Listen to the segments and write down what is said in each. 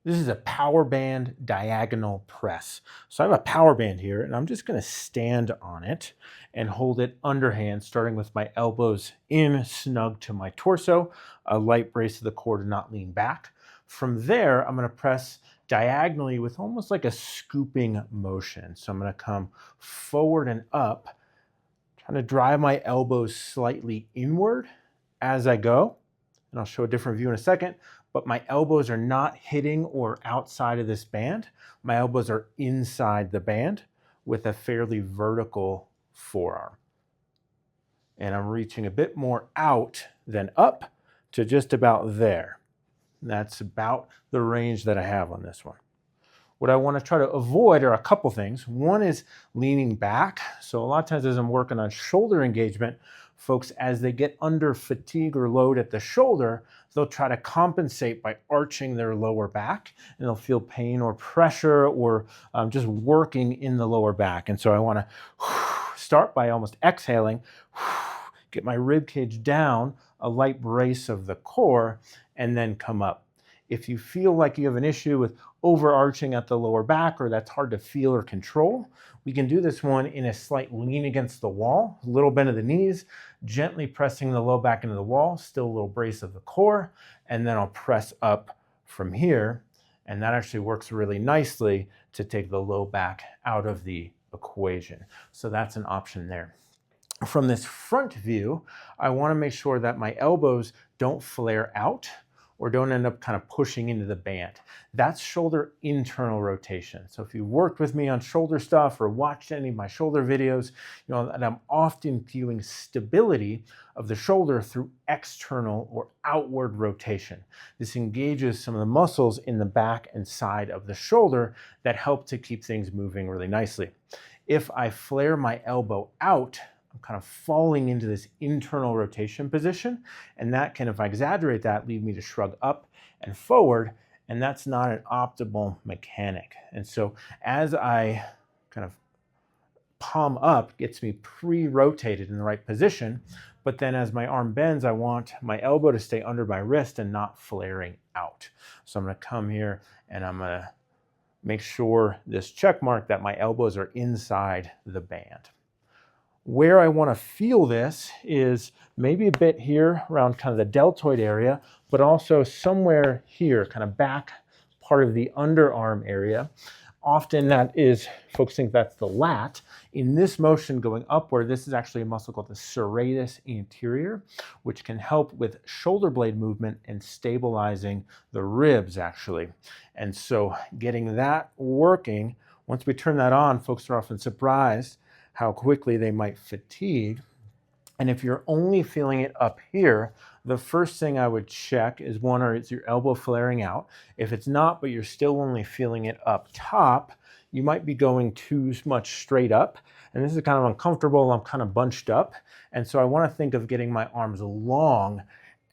This is a power band diagonal press. So I have a power band here and I'm just gonna stand on it and hold it underhand, starting with my elbows in snug to my torso, a light brace of the core to not lean back. From there, I'm gonna press diagonally with almost like a scooping motion. So I'm gonna come forward and up, trying to drive my elbows slightly inward as I go, and I'll show a different view in a second, but my elbows are not hitting or outside of this band. My elbows are inside the band with a fairly vertical forearm. And I'm reaching a bit more out than up to just about there. That's about the range that I have on this one. What I want to try to avoid are a couple things. One is leaning back. So a lot of times as I'm working on shoulder engagement, folks, as they get under fatigue or load at the shoulder, they'll try to compensate by arching their lower back, and they'll feel pain or pressure or just working in the lower back. And so I want to start by almost exhaling, get my rib cage down, a light brace of the core, and then come up. If you feel like you have an issue with overarching at the lower back or that's hard to feel or control, we can do this one in a slight lean against the wall, a little bend of the knees, gently pressing the low back into the wall, still a little brace of the core, and then I'll press up from here. And that actually works really nicely to take the low back out of the equation. So that's an option there. From this front view, I want to make sure that my elbows don't flare out or don't end up kind of pushing into the band. That's shoulder internal rotation. So if you've worked with me on shoulder stuff or watched any of my shoulder videos, you know that I'm often viewing stability of the shoulder through external or outward rotation. This engages some of the muscles in the back and side of the shoulder that help to keep things moving really nicely. If I flare my elbow out, I'm kind of falling into this internal rotation position, and that can, if I exaggerate that, lead me to shrug up and forward, and that's not an optimal mechanic. And so as I kind of palm up, gets me pre-rotated in the right position, but then as my arm bends, I want my elbow to stay under my wrist and not flaring out. So I'm gonna come here and I'm gonna make sure this check mark that my elbows are inside the band. Where I want to feel this is maybe a bit here around kind of the deltoid area, but also somewhere here, kind of back part of the underarm area. Often that is, folks think that's the lat. In this motion going upward, this is actually a muscle called the serratus anterior, which can help with shoulder blade movement and stabilizing the ribs actually. And so getting that working, once we turn that on, folks are often surprised how quickly they might fatigue. And if you're only feeling it up here, the first thing I would check is one, or is your elbow flaring out? If it's not, but you're still only feeling it up top, you might be going too much straight up. And this is kind of uncomfortable. I'm kind of bunched up. And so I want to think of getting my arms long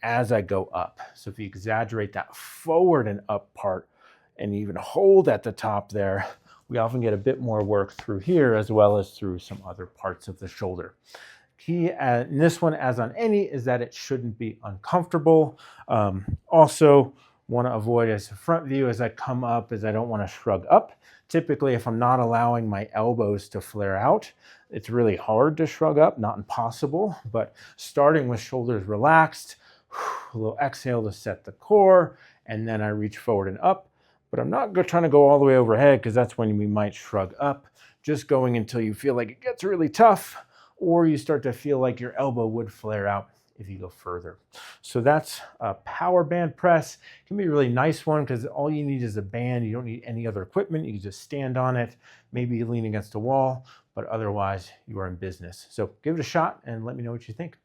as I go up. So if you exaggerate that forward and up part and even hold at the top there, we often get a bit more work through here as well as through some other parts of the shoulder. Key in this one, as on any, is that it shouldn't be uncomfortable. Also want to avoid as a front view as I come up, as I don't want to shrug up. Typically, if I'm not allowing my elbows to flare out, it's really hard to shrug up, not impossible, but starting with shoulders relaxed, a little exhale to set the core, and then I reach forward and up. But I'm not trying to go all the way overhead because that's when we might shrug up. Just going until you feel like it gets really tough or you start to feel like your elbow would flare out if you go further. So that's a power band press. It can be a really nice one because all you need is a band. You don't need any other equipment. You can just stand on it, maybe lean against a wall, but otherwise you are in business. So give it a shot and let me know what you think.